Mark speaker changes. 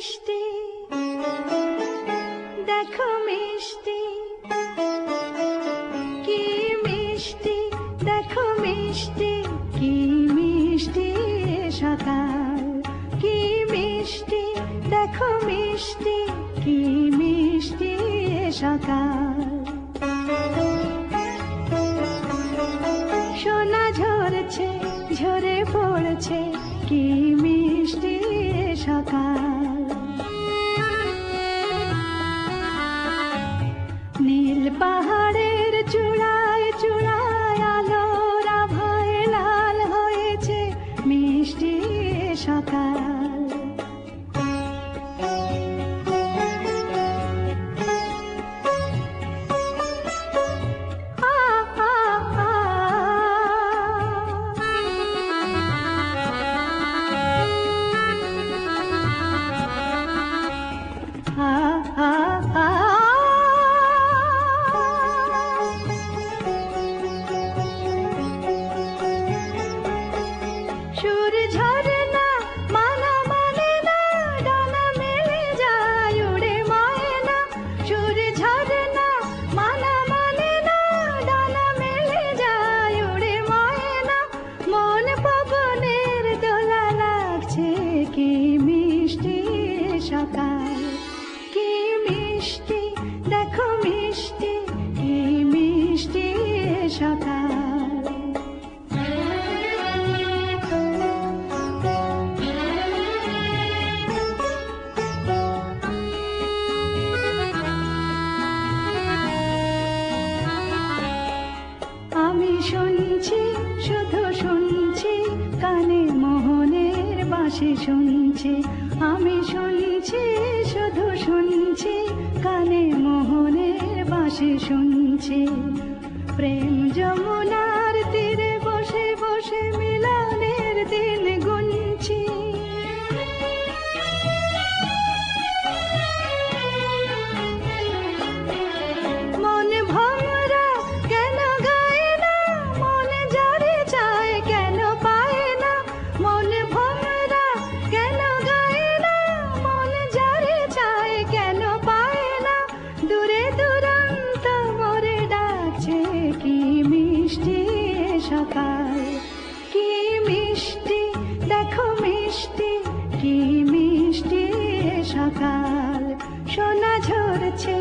Speaker 1: মিষ্টি দেখো মিষ্টি, কি মিষ্টি দেখো মিষ্টি, কি মিষ্টি সকাল, কি মিষ্টি দেখো মিষ্টি, কি মিষ্টি সকাল। সোনা ঝরছে ঝরে পড়ছে, কি মিষ্টি সকাল। নীল পাহাড়ের চূড়ায় চূড়ায় আলোর আভায় লাল হয়েছে মিষ্টি সকাল। সুর ঝরনা মানা মানে না, ডানা মেলে যায় উড়ে ময়না। সুর ঝরনা মানা মানে না, ডানা মেলে যায় উড়ে ময়না। মন পবনের দোলা লাগছে, কি মিষ্টি সকাল, কি মিষ্টি দেখো মিষ্টি, কি মিষ্টি সকাল। আমি শুনছি শুধু শুনছি, কানে মোহনের বাঁশি শুনছি। আমি শুনছি শুধু শুনছি, কানে মোহনের বাঁশি শুনছি। প্রেম যমুনার তীরে বসে বসে মিলনের দিন গুনছি। মন ভমরা কেন গায় না, মন যারে চায় কেন পায় না। মন ভমরা কেন গায় না, মন যারে চায় কেন পায় না। দূরে দূরান্ত মোরে ডাকছে, কি মিষ্টি সকাল, কি মিষ্টি দেখো মিষ্টি, কি মিষ্টি সকাল। সোনা ঝরছে